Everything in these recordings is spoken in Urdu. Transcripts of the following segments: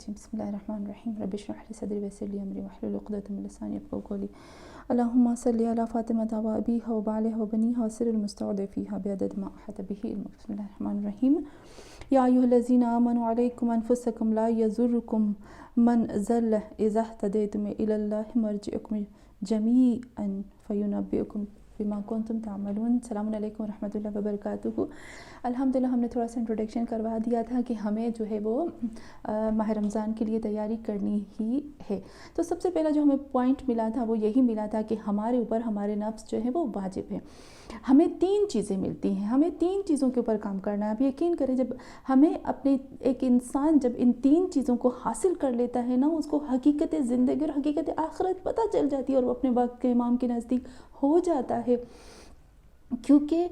الرجیم بسم اللہ الرحمن الرحیم رب اشرح لی صدری ویسر لی امری واحلل عقدۃ من لسانی یفقهوا قولی اللهم صل علی فاطمة وابیها وبعلها وبنیها وسر المستودع فیها بعدد ما احاط به علمک. بسم اللہ الرحمن الرحیم. یا ایھا الذین آمنوا علیکم انفسکم لا یضرکم من ضل اذا اهتدیتم الی اللہ مرجعکم جمیعا فینبئکم بما کنتم تعملون. السلام علیکم ورحمۃ اللہ وبرکاتہ. الحمدللہ ہم نے تھوڑا سا انٹروڈکشن کروا دیا تھا کہ ہمیں جو ہے وہ ماہ رمضان کے لیے تیاری کرنی ہی ہے. تو سب سے پہلا جو ہمیں پوائنٹ ملا تھا وہ یہی ملا تھا کہ ہمارے اوپر ہمارے نفس جو ہے وہ واجب ہے. ہمیں 3 چیزیں ملتی ہیں, ہمیں 3 چیزوں کے اوپر کام کرنا ہے. آپ یقین کریں جب ہمیں اپنے ایک انسان جب ان 3 چیزوں کو حاصل کر لیتا ہے نا, اس کو حقیقت زندگی اور حقیقت آخرت پتہ چل جاتی ہے اور وہ اپنے وقت کے امام کے نزدیک ہو جاتا ہے. کیونکہ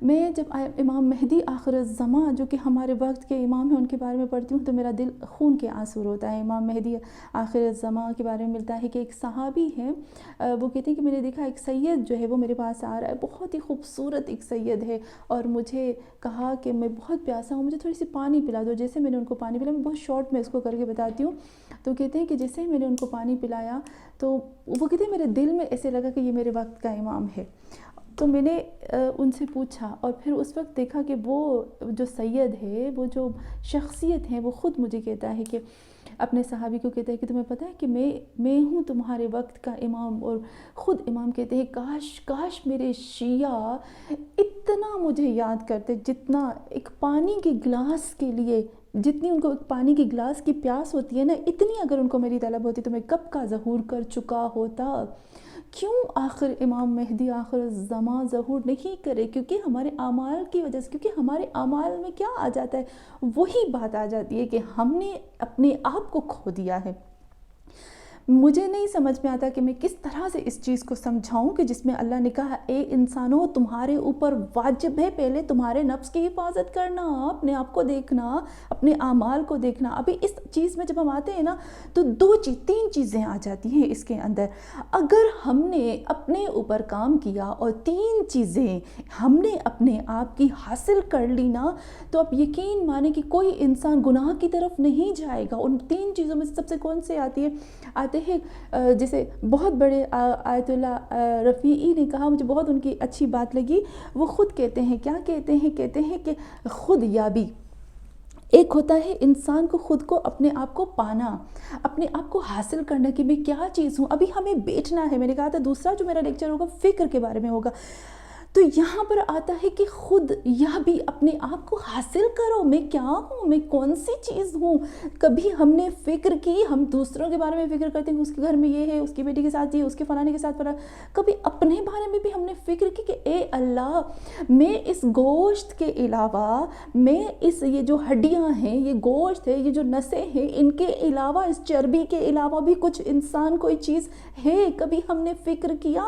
میں جب امام مہدی آخر الزماں جو کہ ہمارے وقت کے امام ہیں ان کے بارے میں پڑھتی ہوں تو میرا دل خون کے آنسو ہوتا ہے. امام مہدی آخر الزماں کے بارے میں ملتا ہے کہ ایک صحابی ہیں, وہ کہتے ہیں کہ میں نے دیکھا ایک سید جو ہے وہ میرے پاس آ رہا ہے, بہت ہی خوبصورت ایک سید ہے, اور مجھے کہا کہ میں بہت پیاسا ہوں, مجھے تھوڑی سی پانی پلا دو. جیسے میں نے ان کو پانی پلایا, میں بہت شارٹ میں اس کو کر کے بتاتی ہوں, تو کہتے ہیں کہ جیسے ہی میں نے ان کو پانی پلایا تو وہ کہتے ہیں میرے دل میں ایسے لگا کہ یہ میرے وقت کا امام ہے. تو میں نے ان سے پوچھا اور پھر اس وقت دیکھا کہ وہ جو سید ہے, وہ جو شخصیت ہے, وہ خود مجھے کہتا ہے کہ اپنے صحابی کو کہتا ہے کہ تمہیں پتہ ہے کہ میں ہوں تمہارے وقت کا امام. اور خود امام کہتے ہیں کاش میرے شیعہ اتنا مجھے یاد کرتے جتنا ایک پانی کے گلاس کے لیے, جتنی ان کو ایک پانی کی گلاس کی پیاس ہوتی ہے نا, اتنی اگر ان کو میری طلب ہوتی تو میں کب کا ظہور کر چکا ہوتا. کیوں آخر امام مہدی آخر الزمان ظہور نہیں کرے؟ کیونکہ ہمارے اعمال کی وجہ سے, کیونکہ ہمارے اعمال میں کیا آ جاتا ہے, وہی بات آ جاتی ہے کہ ہم نے اپنے آپ کو کھو دیا ہے. مجھے نہیں سمجھ میں آتا کہ میں کس طرح سے اس چیز کو سمجھاؤں کہ جس میں اللہ نے کہا اے انسانوں تمہارے اوپر واجب ہے پہلے تمہارے نفس کی حفاظت کرنا, اپنے آپ کو دیکھنا, اپنے اعمال کو دیکھنا. ابھی اس چیز میں جب ہم آتے ہیں نا تو 3 چیزیں آ جاتی ہیں اس کے اندر. اگر ہم نے اپنے اوپر کام کیا اور 3 چیزیں ہم نے اپنے آپ کی حاصل کر لی نا, تو آپ یقین مانیں کہ کوئی انسان گناہ کی طرف نہیں جائے گا. ان 3 چیزوں میں سب سے کون سے آتی ہے جیسے بہت بڑے آیت اللہ رفیعی نے کہا, مجھے بہت ان کی اچھی بات لگی. وہ خود کہتے ہیں, کیا کہتے ہیں کہ خود یابی. ایک ہوتا ہے انسان کو خود کو اپنے آپ کو پانا, اپنے آپ کو حاصل کرنا کہ میں کیا چیز ہوں. ابھی ہمیں بیٹھنا ہے. میں نے کہا تھا دوسرا جو میرا لیکچر ہوگا فکر کے بارے میں ہوگا. تو یہاں پر آتا ہے کہ خود یا بھی اپنے آپ کو حاصل کرو, میں کیا ہوں, میں کون سی چیز ہوں. کبھی ہم نے فکر کی, ہم دوسروں کے بارے میں فکر کرتے ہیں کہ اس کے گھر میں یہ ہے, اس کی بیٹی کے ساتھ یہ, اس کے فلانے کے ساتھ فلاں. کبھی اپنے بارے میں بھی ہم نے فکر کی کہ اے اللہ میں اس گوشت کے علاوہ, میں اس یہ جو ہڈیاں ہیں, یہ گوشت ہے, یہ جو نسیں ہیں, ان کے علاوہ, اس چربی کے علاوہ بھی کچھ انسان کوئی چیز ہے. کبھی ہم نے فکر کیا.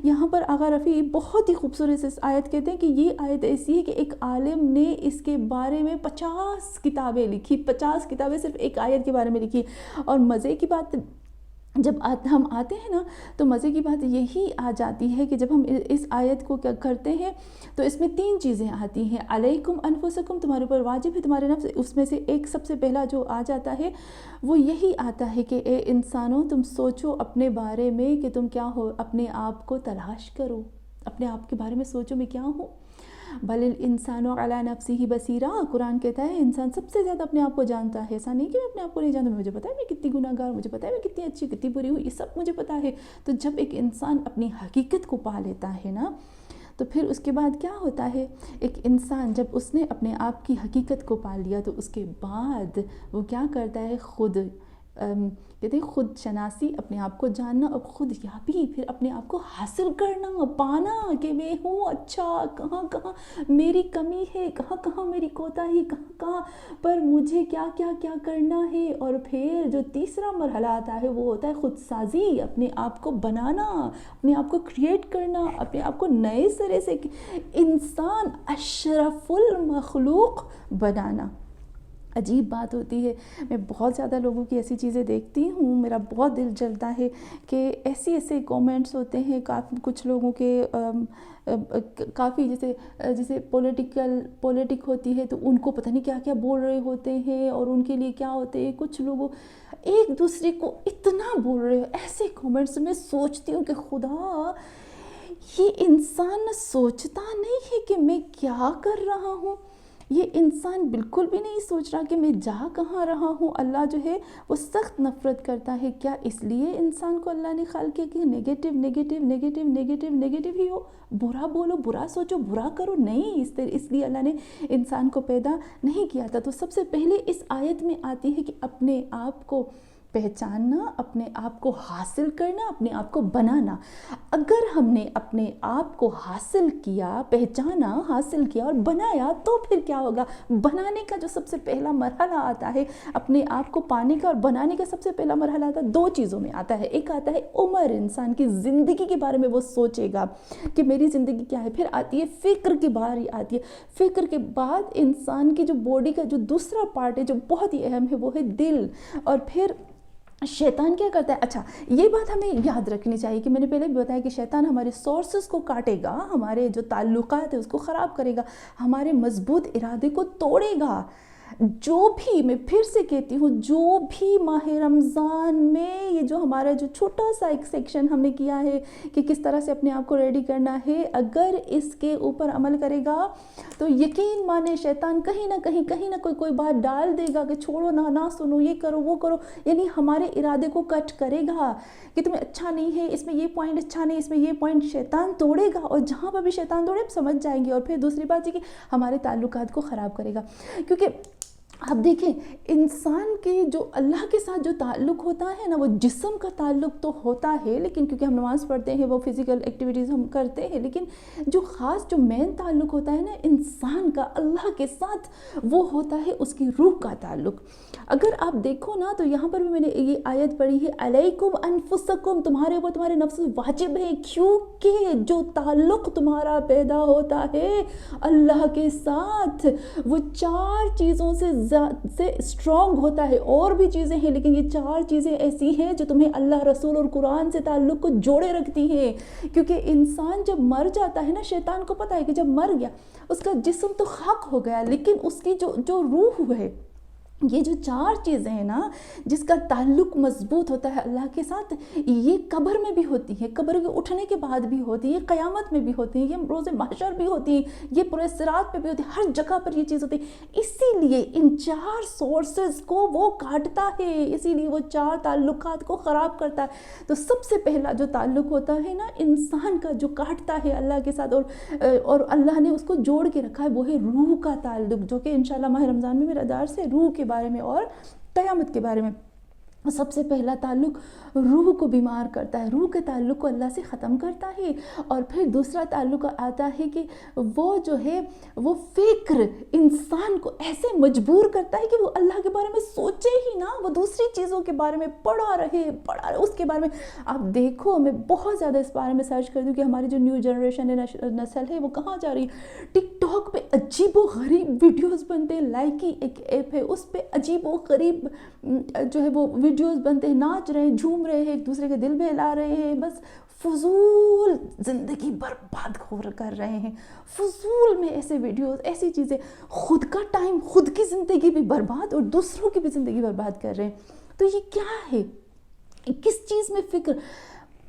یہاں پر آغا رفیع بہت ہی خوبصورت اس آیت کہتے ہیں کہ یہ آیت ایسی ہے کہ ایک عالم نے اس کے بارے میں 50 کتابیں لکھی, 50 کتابیں صرف ایک آیت کے بارے میں لکھی. اور مزے کی بات جب ہم آتے ہیں نا تو مزے کی بات یہی آ جاتی ہے کہ جب ہم اس آیت کو کیا کرتے ہیں تو اس میں 3 چیزیں آتی ہیں. علیکم انفسکم, تمہارے اوپر واجب ہے تمہارے نفس. اس میں سے ایک سب سے پہلا جو آ جاتا ہے وہ یہی آتا ہے کہ اے انسانوں تم سوچو اپنے بارے میں کہ تم کیا ہو, اپنے آپ کو تلاش کرو, اپنے آپ کے بارے میں سوچو میں کیا ہوں. بل الانسان علی نفسہ بصیرہ, قرآن کہتا ہے انسان سب سے زیادہ اپنے آپ کو جانتا ہے. ایسا نہیں کہ میں اپنے آپ کو نہیں جانتا, مجھے پتا ہے میں کتنی گناہ گار ہوں, مجھے پتا ہے میں کتنی اچھی کتنی بری ہوں, یہ سب مجھے پتا ہے. تو جب ایک انسان اپنی حقیقت کو پا لیتا ہے نا تو پھر اس کے بعد کیا ہوتا ہے, ایک انسان جب اس نے اپنے آپ کی حقیقت کو پا لیا تو اس کے بعد وہ کیا کرتا ہے, کہتے ہیں خود شناسی, اپنے آپ کو جاننا, اور خود یابی, پھر اپنے آپ کو حاصل کرنا, پانا کہ میں ہوں اچھا, کہاں کہاں میری کمی ہے, کہاں کہاں میری کوتاہی, کہاں کہاں پر مجھے کیا کیا کیا کرنا ہے. اور پھر جو تیسرا مرحلہ آتا ہے وہ ہوتا ہے خود سازی, اپنے آپ کو بنانا, اپنے آپ کو کریٹ کرنا, اپنے آپ کو نئے سرے سے انسان اشرف المخلوق بنانا. عجیب بات ہوتی ہے. میں بہت زیادہ لوگوں کی ایسی چیزیں دیکھتی ہوں, میرا بہت دل جلتا ہے کہ ایسے کومنٹس ہوتے ہیں کچھ لوگوں کے, کافی جیسے پولیٹک ہوتی ہے تو ان کو پتہ نہیں کیا کیا بول رہے ہوتے ہیں اور ان کے لیے کیا ہوتے ہیں. کچھ لوگوں ایک دوسرے کو اتنا بول رہے ہیں, ایسے کومنٹس. میں سوچتی ہوں کہ خدا, یہ انسان سوچتا نہیں ہے کہ میں کیا کر رہا ہوں, یہ انسان بالکل بھی نہیں سوچ رہا کہ میں جا کہاں رہا ہوں. اللہ جو ہے وہ سخت نفرت کرتا ہے. کیا اس لیے انسان کو اللہ نے خلق کیا کہ نگیٹو ہی ہو, برا بولو, برا سوچو, برا کرو؟ نہیں, اس لیے اللہ نے انسان کو پیدا نہیں کیا تھا. تو سب سے پہلے اس آیت میں آتی ہے کہ اپنے آپ کو پہچاننا, اپنے آپ کو حاصل کرنا, اپنے آپ کو بنانا. اگر ہم نے اپنے آپ کو حاصل کیا, پہچانا, حاصل کیا اور بنایا, تو پھر کیا ہوگا؟ بنانے کا جو سب سے پہلا مرحلہ آتا ہے, اپنے آپ کو پانے کا اور بنانے کا سب سے پہلا مرحلہ آتا ہے, دو چیزوں میں آتا ہے. ایک آتا ہے عمر, انسان کی زندگی کے بارے میں وہ سوچے گا کہ میری زندگی کیا ہے. پھر آتی ہے فکر کی باری آتی ہے. فکر کے بعد انسان کی جو باڈی کا جو دوسرا پارٹ ہے جو بہت ہی اہم ہے وہ ہے دل. اور پھر شیطان کیا کرتا ہے؟ اچھا, یہ بات ہمیں یاد رکھنی چاہیے کہ میں نے پہلے بھی بتایا کہ شیطان ہمارے سورسز کو کاٹے گا, ہمارے جو تعلقات ہیں اس کو خراب کرے گا, ہمارے مضبوط ارادے کو توڑے گا. جو بھی, میں پھر سے کہتی ہوں, جو بھی ماہ رمضان میں یہ جو ہمارا جو چھوٹا سا ایک سیکشن ہم نے کیا ہے کہ کس طرح سے اپنے آپ کو ریڈی کرنا ہے, اگر اس کے اوپر عمل کرے گا تو یقین مانے شیطان کہیں نہ کوئی بات ڈال دے گا کہ چھوڑو نہ سنو, یہ کرو وہ کرو. یعنی ہمارے ارادے کو کٹ کرے گا کہ تمہیں اچھا نہیں ہے, اس میں یہ پوائنٹ اچھا نہیں, اس میں یہ پوائنٹ. شیطان توڑے گا, اور جہاں پر بھی شیطان توڑے ہم سمجھ جائیں گے. اور پھر دوسری بات یہ کہ ہمارے تعلقات کو خراب کرے گا. کیونکہ اب دیکھیں, انسان کے جو اللہ کے ساتھ جو تعلق ہوتا ہے نا, وہ جسم کا تعلق تو ہوتا ہے, لیکن کیونکہ ہم نماز پڑھتے ہیں, وہ فزیکل ایکٹیویٹیز ہم کرتے ہیں, لیکن جو خاص جو مین تعلق ہوتا ہے نا انسان کا اللہ کے ساتھ, وہ ہوتا ہے اس کی روح کا تعلق. اگر آپ دیکھو نا تو یہاں پر بھی میں نے یہ آیت پڑھی ہے, علیکم انفسکم, تمہارے اوپر تمہارے نفس واجب ہے, کیونکہ جو تعلق تمہارا پیدا ہوتا ہے اللہ کے ساتھ وہ 4 چیزوں سے اسٹرانگ ہوتا ہے. اور بھی چیزیں ہیں لیکن یہ 4 چیزیں ایسی ہیں جو تمہیں اللہ, رسول اور قرآن سے تعلق کو جوڑے رکھتی ہیں. کیونکہ انسان جب مر جاتا ہے نا, شیطان کو پتا ہے کہ جب مر گیا اس کا جسم تو خاک ہو گیا, لیکن اس کی جو روح ہے, یہ جو 4 چیزیں ہیں نا جس کا تعلق مضبوط ہوتا ہے اللہ کے ساتھ, یہ قبر میں بھی ہوتی ہیں, قبر کے اٹھنے کے بعد بھی ہوتی ہے, قیامت میں بھی ہوتی ہیں, یہ روز محشر بھی ہوتی ہیں, یہ پورے صراط پہ بھی ہوتی ہے, ہر جگہ پر یہ چیز ہوتی ہے. اسی لیے ان 4 سورسز کو وہ کاٹتا ہے, اسی لیے وہ 4 تعلقات کو خراب کرتا ہے. تو سب سے پہلا جو تعلق ہوتا ہے نا انسان کا جو کاٹتا ہے اللہ کے ساتھ, اور اللہ نے اس کو جوڑ کے رکھا ہے, وہ ہے روح کا تعلق, جو کہ انشاءاللہ ماہ رمضان میں میرا درس ہے روح کے بارے میں اور قیامت کے بارے میں. سب سے پہلا تعلق روح کو بیمار کرتا ہے, روح کے تعلق کو اللہ سے ختم کرتا ہے. اور پھر دوسرا تعلق آتا ہے کہ وہ جو ہے وہ فکر انسان کو ایسے مجبور کرتا ہے کہ وہ اللہ کے بارے میں سوچے ہی نہ, وہ دوسری چیزوں کے بارے میں پڑھا رہے اس کے بارے میں. آپ دیکھو, میں بہت زیادہ اس بارے میں سرچ کر دوں کہ ہماری جو نیو جنریشن ہے, نسل ہے, وہ کہاں جا رہی ہے. ٹک ٹاک پہ عجیب و غریب ویڈیوز بنتے ہیں, لائکی ایک ایپ ہے, اس پہ عجیب و غریب جو ہے وہ ویڈیوز بنتے ہیں, ناچ رہے ہیں, جھوم رہے ہیں, ایک دوسرے کے دل بہلا رہے ہیں, بس فضول زندگی برباد کر رہے ہیں. فضول میں ایسے ویڈیوز, ایسی چیزیں, خود کا ٹائم, خود کی زندگی بھی برباد اور دوسروں کی بھی زندگی برباد کر رہے ہیں. تو یہ کیا ہے؟ کس چیز میں فکر,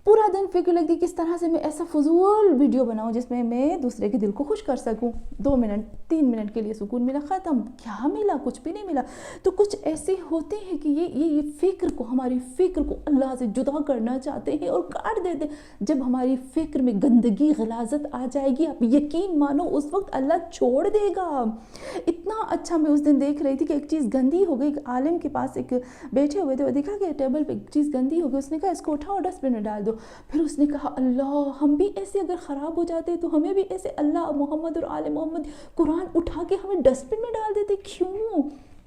پورا دن فکر لگتی کس طرح سے میں ایسا فضول ویڈیو بناؤں جس میں میں دوسرے کے دل کو خوش کر سکوں, 2 منٹ 3 منٹ کے لیے سکون ملا, ختم. کیا ملا؟ کچھ بھی نہیں ملا. تو کچھ ایسے ہوتے ہیں کہ یہ فکر کو, ہماری فکر کو اللہ سے جدا کرنا چاہتے ہیں اور کاٹ دیتے ہیں. جب ہماری فکر میں گندگی, غلاظت آ جائے گی, آپ یقین مانو اس وقت اللہ چھوڑ دے گا. اتنا اچھا, میں اس دن دیکھ رہی تھی کہ ایک چیز گندی ہو گئی, ایک عالم کے پاس ایک بیٹھے ہوئے تھے, وہ دیکھا کہ ٹیبل پہ ایک چیز گندی ہو گئی, اس نے کہا اس کو اٹھاؤ ڈسٹ بن میں ڈال دو. پھر اس نے کہا اللہ, ہم بھی ایسے اگر خراب ہو جاتے تو ہمیں بھی ایسے اللہ, محمد اور آل محمد, قرآن اٹھا کے ہمیں ڈسٹ بن میں ڈال دیتے.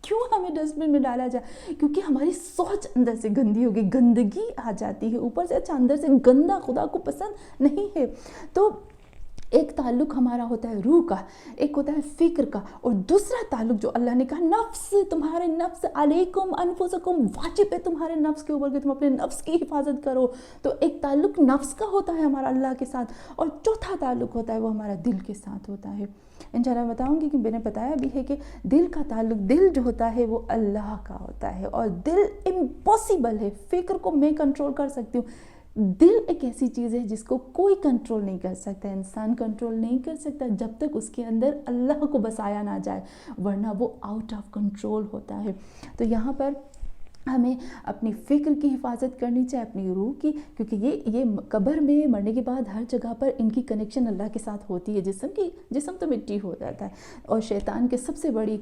کیوں ہمیں ڈسٹ بن میں ڈالا جائے؟ کیونکہ ہماری سوچ اندر سے گندی ہوگی, گندگی آ جاتی ہے اوپر سے. اچھا, اندر سے گندا خدا کو پسند نہیں ہے. تو ایک تعلق ہمارا ہوتا ہے روح کا، ایک ہوتا ہے فکر کا، اور دوسرا تعلق جو اللہ نے کہا نفس، تمہارے نفس، علیکم انفسکم، واجب ہے تمہارے نفس کے اوپر کہ تم اپنے نفس کی حفاظت کرو. تو ایک تعلق نفس کا ہوتا ہے ہمارا اللہ کے ساتھ، اور چوتھا تعلق ہوتا ہے وہ ہمارا دل کے ساتھ ہوتا ہے. انشاءاللہ میں بتاؤں گی کہ میں نے بتایا بھی ہے کہ دل کا تعلق، دل جو ہوتا ہے وہ اللہ کا ہوتا ہے، اور دل امپاسبل ہے. فکر کو میں کنٹرول کر سکتی ہوں، دل ایک ایسی چیز ہے جس کو کوئی کنٹرول نہیں کر سکتا، انسان کنٹرول نہیں کر سکتا جب تک اس کے اندر اللہ کو بسایا نہ جائے، ورنہ وہ آؤٹ آف کنٹرول ہوتا ہے. تو یہاں پر ہمیں اپنی فکر کی حفاظت کرنی چاہیے، اپنی روح کی، کیونکہ یہ قبر میں مرنے کے بعد ہر جگہ پر ان کی کنیکشن اللہ کے ساتھ ہوتی ہے. جسم تو مٹی ہو جاتا ہے، اور شیطان کے سب سے بڑی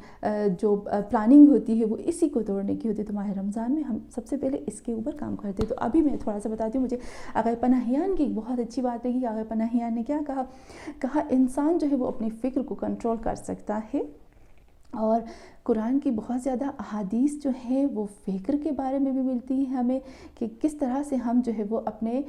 جو پلاننگ ہوتی ہے وہ اسی کو توڑنے کی ہوتی ہے. تو ماہ رمضان میں ہم سب سے پہلے اس کے اوپر کام کرتے ہیں. تو ابھی میں تھوڑا سا بتاتی ہوں. مجھے آقا پناہیان کی ایک بہت اچھی بات ہے کہ آقا پناہیان نے کیا کہا انسان جو ہے وہ اپنی فکر کو کنٹرول کر سکتا ہے، اور قرآن کی بہت زیادہ احادیث جو ہیں وہ فکر کے بارے میں بھی ملتی ہیں ہمیں کہ کس طرح سے ہم جو ہے وہ اپنے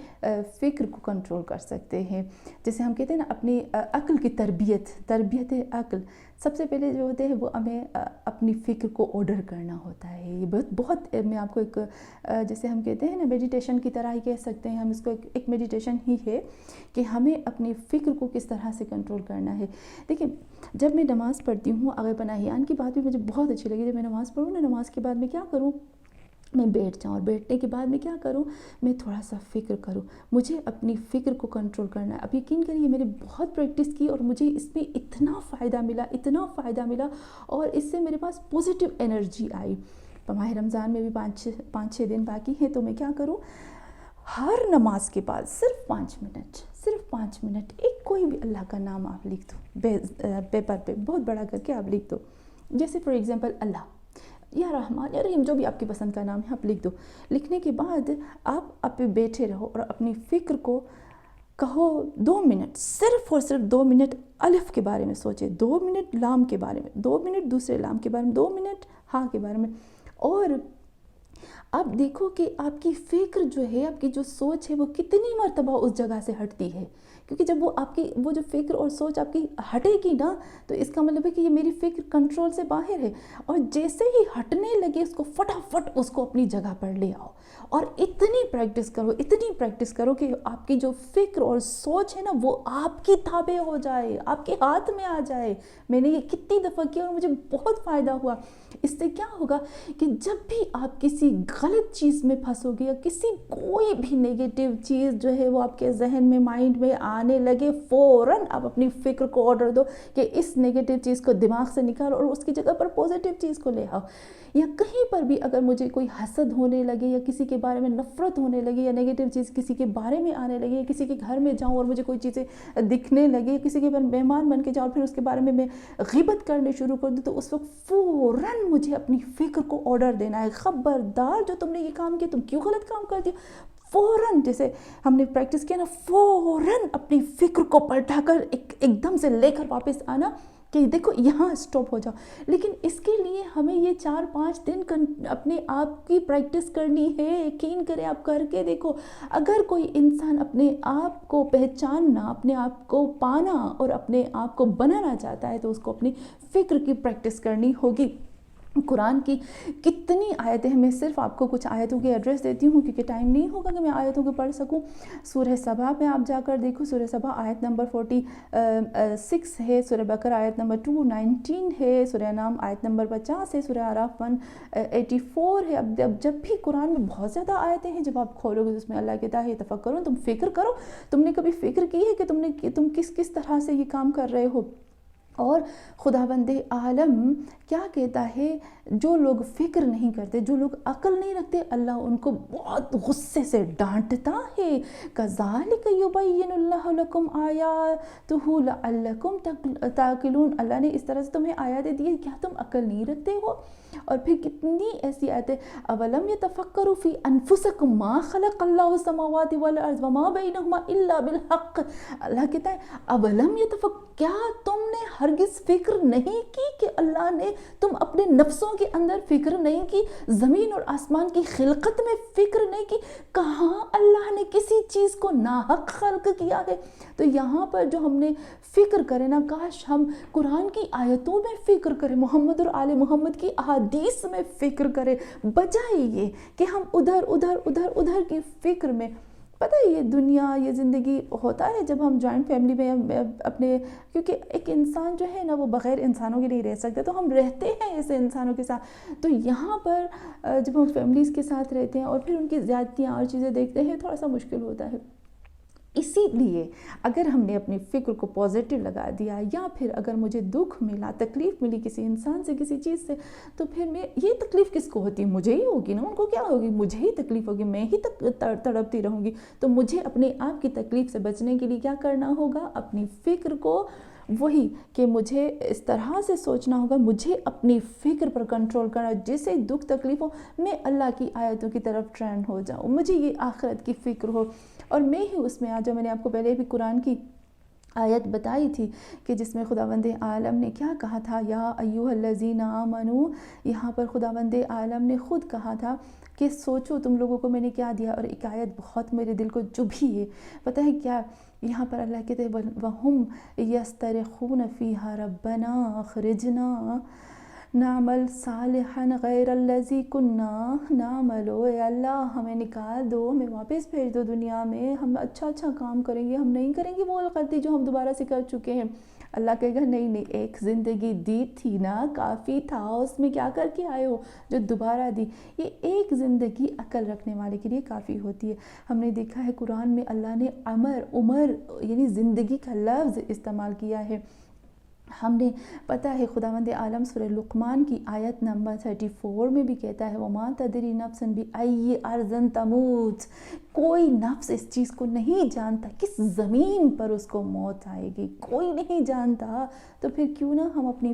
فکر کو کنٹرول کر سکتے ہیں. جیسے ہم کہتے ہیں نا اپنی عقل کی تربیت عقل، سب سے پہلے جو ہوتے ہیں وہ ہمیں اپنی فکر کو آرڈر کرنا ہوتا ہے. یہ بہت میں آپ کو ایک جیسے ہم کہتے ہیں نا میڈیٹیشن کی طرح ہی کہہ سکتے ہیں ہم اس کو، ایک میڈیٹیشن ہی ہے کہ ہمیں اپنی فکر کو کس طرح سے کنٹرول کرنا ہے. دیکھیں جب میں نماز پڑھتی ہوں، آقا پناہیان کی بات بھی مجھے بہت اچھی لگی. جب میں نماز پڑھوں نا، نماز کے بعد میں کیا کروں، میں بیٹھ جاؤں، اور بیٹھنے کے بعد میں کیا کروں، میں تھوڑا سا فکر کروں. مجھے اپنی فکر کو کنٹرول کرنا ہے. اب یقین کریے میں نے بہت پریکٹس کی، اور مجھے اس میں اتنا فائدہ ملا، اور اس سے میرے پاس پوزیٹیو انرجی آئی. ماہ رمضان میں بھی 5-6 دن باقی ہیں، تو میں کیا کروں، ہر نماز کے بعد صرف 5 منٹ ایک کوئی بھی اللہ کا نام آپ لکھ دو، پیپر پہ بہت بڑا کر کے آپ لکھ دو. جیسے فار ایگزامپل اللہ یا رحمان یا رحیم، جو بھی آپ کی پسند کا نام ہے آپ لکھ دو. لکھنے کے بعد آپ بیٹھے رہو اور اپنی فکر کو کہو 2 منٹ، صرف اور صرف 2 منٹ الف کے بارے میں سوچے، 2 منٹ لام کے بارے میں، 2 منٹ دوسرے لام کے بارے میں، 2 منٹ ہاں کے بارے میں. اور آپ دیکھو کہ آپ کی فکر جو ہے، آپ کی جو سوچ ہے وہ کتنی مرتبہ اس جگہ سے ہٹتی ہے. کیونکہ جب وہ جو فکر اور سوچ آپ کی ہٹے گی نا، تو اس کا مطلب ہے کہ یہ میری فکر کنٹرول سے باہر ہے. اور جیسے ہی ہٹنے لگے اس کو فٹافٹ اس کو اپنی جگہ پر لے آؤ، اور اتنی پریکٹس کرو کہ آپ کی جو فکر اور سوچ ہے نا وہ آپ کی تابع ہو جائے، آپ کے ہاتھ میں آ جائے. میں نے یہ کتنی دفعہ کیا اور مجھے بہت فائدہ ہوا. اس سے کیا ہوگا کہ جب بھی آپ کسی غلط چیز میں پھنسو گے، یا کوئی بھی نیگیٹو چیز جو ہے وہ آپ کے ذہن میں، مائنڈ میں آنے لگے، فوراً آپ اپنی فکر کو آرڈر دو کہ اس نیگیٹو چیز کو دماغ سے نکالو اور اس کی جگہ پر پوزیٹیو چیز کو لے آؤ. یا کہیں پر بھی اگر مجھے کوئی حسد ہونے لگے، یا کسی کے بارے میں نفرت ہونے لگی، یا نیگیٹو چیز کسی کے بارے میں آنے لگی، یا کسی کے گھر میں جاؤں اور مجھے کوئی چیزیں دکھنے لگے، یا کسی کے بارے میں مہمان بن کے جاؤں اور پھر اس کے بارے میں غیبت کرنے شروع کر دوں، تو اس وقت فوراً مجھے اپنی فکر کو آرڈر دینا ہے، خبردار جو تم نے یہ کام کیا، تم کیوں غلط کام کرتی ہو. فوراً جیسے ہم نے پریکٹس کیا نا، فوراً اپنی فکر کو پلٹا کر ایک دم سے لے کر واپس آنا کہ دیکھو یہاں سٹاپ ہو جاؤ. لیکن اس کے لیے ہمیں یہ 4-5 دن اپنے آپ کی پریکٹس کرنی ہے. یقین کریں، آپ کر کے دیکھو. اگر کوئی انسان اپنے آپ کو پہچاننا، اپنے آپ کو پانا اور اپنے آپ کو بنانا چاہتا ہے تو اس کو اپنی فکر کی پریکٹس کرنی ہوگی. قرآن کی کتنی آیتیں ہیں، میں صرف آپ کو کچھ آیتوں کے ایڈریس دیتی ہوں کیونکہ ٹائم نہیں ہوگا کہ میں آیتوں کو پڑھ سکوں. سورہ سبا میں آپ جا کر دیکھو، سورہ سبا آیت نمبر 46 ہے، سورہ بقرہ آیت نمبر 219 ہے، سورہ نام آیت نمبر 50 ہے، سورہ اعراف 184 ہے. اب جب بھی قرآن میں بہت زیادہ آیتیں ہیں، جب آپ کھولو گے اس میں اللہ کہتا ہے تفکرون، تم فکر کرو. تم نے کبھی فکر کی ہے کہ تم کس طرح سے یہ کام کر رہے ہو؟ اور خداوند عالم کیا کہتا ہے، جو لوگ فکر نہیں کرتے، جو لوگ عقل نہیں رکھتے، اللہ ان کو بہت غصے سے ڈانٹتا ہے. کذالک یبین اللہ لکم آیاتہ لعلکم تعقلون. اللہ نے اس طرح سے تمہیں آیاتیں دی ہیں، کیا تم عقل نہیں رکھتے ہو؟ اور پھر کتنی ایسی آیتیں، اولم یتفکروا فی انفسکم ما خلق اللہ السماوات والارض وما بینہما الا بالحق. اللہ کہتا ہے اولم یتفکر، کیا تم نے ہرگز فکر نہیں کی کہ اللہ نے تم اپنے نفسوں کے اندر فکر نہیں کی، زمین اور آسمان کی خلقت میں فکر نہیں کی، کہاں اللہ نے کسی چیز کو ناحق خلق کیا ہے؟ تو یہاں پر جو ہم نے فکر کرے نا، کاش ہم قرآن کی آیتوں میں فکر کریں، محمد اور آل محمد کی احادیث میں فکر کریں، بجائے یہ کہ ہم ادھر کی فکر میں۔ پتہ ہے یہ دنیا، یہ زندگی ہوتا ہے جب ہم جوائنٹ فیملی میں اپنے، کیونکہ ایک انسان جو ہے نا وہ بغیر انسانوں کے نہیں رہ سکتا، تو ہم رہتے ہیں ایسے انسانوں کے ساتھ، تو یہاں پر جب ہم فیملیز کے ساتھ رہتے ہیں اور پھر ان کی زیادتیاں اور چیزیں دیکھتے ہیں، تھوڑا سا مشکل ہوتا ہے۔ اسی لیے اگر ہم نے اپنی فکر کو پازیٹیو لگا دیا، یا پھر اگر مجھے دکھ ملا، تکلیف ملی کسی انسان سے، کسی چیز سے، تو پھر یہ تکلیف کس کو ہوتی ہے؟ مجھے ہی ہوگی نا، ان کو کیا ہوگی؟ مجھے ہی تکلیف ہوگی، میں ہی تڑپتی رہوں گی۔ تو مجھے اپنے آپ کی تکلیف سے بچنے کے لیے کیا کرنا ہوگا؟ اپنی فکر کو وہی کہ مجھے اس طرح سے سوچنا ہوگا، مجھے اپنی فکر پر کنٹرول کرنا، جسے دکھ تکلیف ہو میں اللہ کی آیتوں کی طرف ٹرین ہو جاؤں، مجھے یہ آخرت کی فکر ہو، اور میں ہی اس میں میں نے آپ کو پہلے بھی قرآن کی آیت بتائی تھی کہ جس میں خداوند عالم نے کیا کہا تھا، یا ایھا الذین آمنو، یہاں پر خداوند عالم نے خود کہا تھا کہ سوچو تم لوگوں کو میں نے کیا دیا، اور ایک آیت بہت میرے دل کو چبھی ہے، پتہ ہے کیا؟ یہاں پر اللہ کہتے ہیں وَهُمْ يَسْتَرِخُونَ فِيهَا رَبَّنَا أَخْرِجْنَا نعمل صالحا غیر الذی کننا نعمل، اے اللہ ہمیں نکال دو، ہمیں واپس بھیج دو دنیا میں، ہم اچھا کام کریں گے، ہم نہیں کریں گے وہ غلطی جو ہم دوبارہ سے کر چکے ہیں۔ اللہ کہے گا نہیں، ایک زندگی دی تھی نا، کافی تھا، اس میں کیا کر کے آئے ہو جو دوبارہ دی؟ یہ ایک زندگی عقل رکھنے والے کے لیے کافی ہوتی ہے۔ ہم نے دیکھا ہے قرآن میں اللہ نے عمر یعنی زندگی کا لفظ استعمال کیا ہے۔ ہم نے پتہ ہے خداوند عالم سورہ لقمان کی آیت نمبر 34 میں بھی کہتا ہے وَمَا تَدْرِي نَفْسٌ بِأَيِّ أَرْضٍ تَمُوتُ، کوئی نفس اس چیز کو نہیں جانتا کس زمین پر اس کو موت آئے گی، کوئی نہیں جانتا۔ تو پھر کیوں نہ ہم اپنی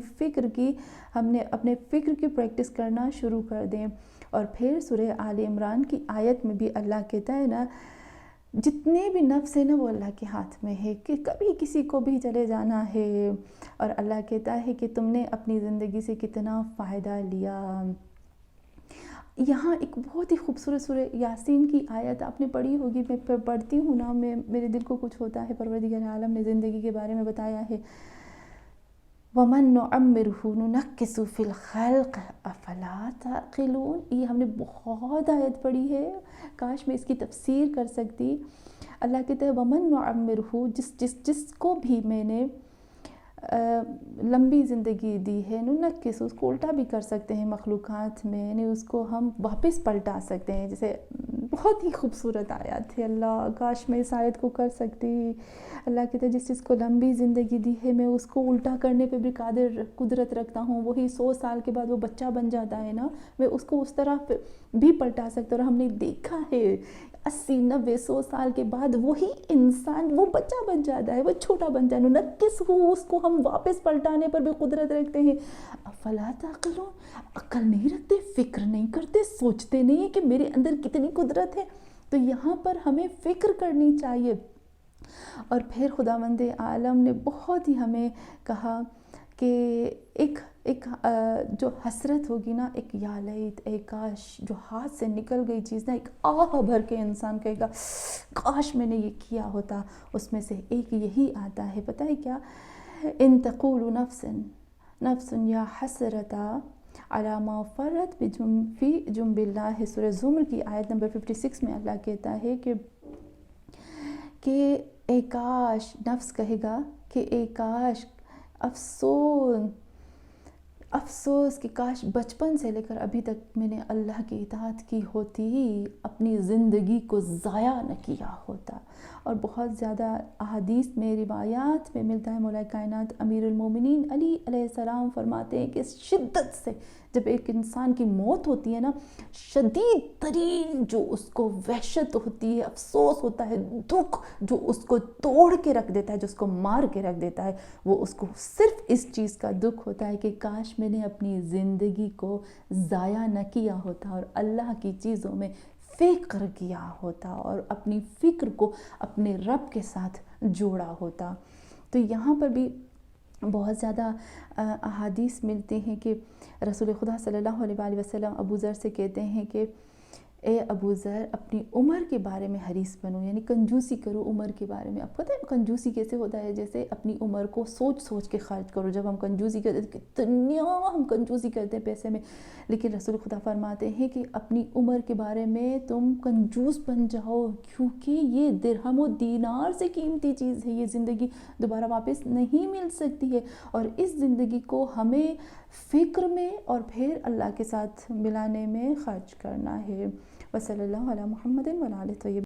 اپنے فکر کی پریکٹس کرنا شروع کر دیں۔ اور پھر سورہ آل عمران کی آیت میں بھی اللہ کہتا ہے نا، جتنے بھی نفس ہے نا وہ اللہ کے ہاتھ میں ہے، کہ کبھی کسی کو بھی چلے جانا ہے، اور اللہ کہتا ہے کہ تم نے اپنی زندگی سے کتنا فائدہ لیا۔ یہاں ایک بہت ہی خوبصورت سورہ یاسین کی آیت آپ نے پڑھی ہوگی، میں پڑھتی ہوں نا، میرے دل کو کچھ ہوتا ہے، پروردگار عالم نے زندگی کے بارے میں بتایا ہے وَمَن نُعَمِّرْهُ نُنَكِّسُ فِي الْخَلْقِ أَفَلَا تَعْقِلُونَ۔ یہ ہم نے بہت آیت پڑھی ہے، کاش میں اس کی تفسیر کر سکتی۔ اللہ کہتے ہیں وَمَن نُعَمِّرْهُ، جس کو بھی میں نے لمبی زندگی دی ہے، نُنَكِّسُ، اس کو الٹا بھی کر سکتے ہیں مخلوقات میں، یعنی اس کو ہم واپس پلٹا سکتے ہیں، جیسے بہت ہی خوبصورت آیات ہے، اللہ کاش میں اس آیت کو کر سکتی۔ اللہ کہتے ہیں جس کو لمبی زندگی دی ہے میں اس کو الٹا کرنے پہ بھی قدرت رکھتا ہوں، وہی 100 سال کے بعد وہ بچہ بن جاتا ہے نا، میں اس کو اس طرح بھی پلٹا سکتا ہوں۔ اور ہم نے دیکھا ہے 80 90 100 سال کے بعد وہی انسان وہ بچہ بن جاتا ہے، وہ چھوٹا بن جاتا ہے، نکس ہو، اس کو ہم واپس پلٹانے پر بھی قدرت رکھتے ہیں۔ افلا تعقلون، عقل نہیں رکھتے، فکر نہیں کرتے، سوچتے نہیں ہیں کہ میرے اندر کتنی قدرت ہے؟ تو یہاں پر ہمیں فکر کرنی چاہیے۔ اور پھر خداوند عالم نے بہت ہی ہمیں کہا کہ ایک جو حسرت ہوگی نا، ایک یا لیت، اے کاش، جو ہاتھ سے نکل گئی چیز نا، ایک آہ بھر کے انسان کہے گا کاش میں نے یہ کیا ہوتا۔ اس میں سے ایک یہی آتا ہے، پتہ ہے کیا؟ ان تقول نفس یا حسرتا علی ما فرط فی جنب اللہ، سورہ زمر کی آیت نمبر 56 میں اللہ کہتا ہے کہ اے کاش، نفس کہے گا کہ اے کاش، افسوس کہ کاش بچپن سے لے کر ابھی تک میں نے اللہ کی اطاعت کی ہوتی، اپنی زندگی کو ضائع نہ کیا ہوتا۔ اور بہت زیادہ احادیث میں، روایات میں ملتا ہے، مولا کائنات امیر المومنین علی علیہ السلام فرماتے ہیں کہ شدت سے جب ایک انسان کی موت ہوتی ہے نا، شدید ترین جو اس کو وحشت ہوتی ہے، افسوس ہوتا ہے، دکھ جو اس کو توڑ کے رکھ دیتا ہے، جو اس کو مار کے رکھ دیتا ہے، وہ اس کو صرف اس چیز کا دکھ ہوتا ہے کہ کاش میں نے اپنی زندگی کو ضائع نہ کیا ہوتا اور اللہ کی چیزوں میں فکر کیا ہوتا، اور اپنی فکر کو اپنے رب کے ساتھ جوڑا ہوتا۔ تو یہاں پر بھی بہت زیادہ احادیث ملتے ہیں کہ رسول خدا صلی اللہ علیہ وآلہ وسلم ابو ذر سے کہتے ہیں کہ اے ابو ذر اپنی عمر کے بارے میں حریص بنو، یعنی کنجوسی کرو عمر کے بارے میں۔ اب پتہ ہے کنجوسی کیسے ہوتا ہے؟ جیسے اپنی عمر کو سوچ سوچ کے خرچ کرو۔ جب ہم کنجوسی کرتے ہیں، کتنا ہم کنجوسی کرتے ہیں پیسے میں، لیکن رسول خدا فرماتے ہیں کہ اپنی عمر کے بارے میں تم کنجوس بن جاؤ، کیونکہ یہ درہم و دینار سے قیمتی چیز ہے، یہ زندگی دوبارہ واپس نہیں مل سکتی ہے، اور اس زندگی کو ہمیں فکر میں اور پھر اللہ کے ساتھ ملانے میں خرچ کرنا ہے۔ وصلی اللہ علی محمد وعلی آلہ طیبین۔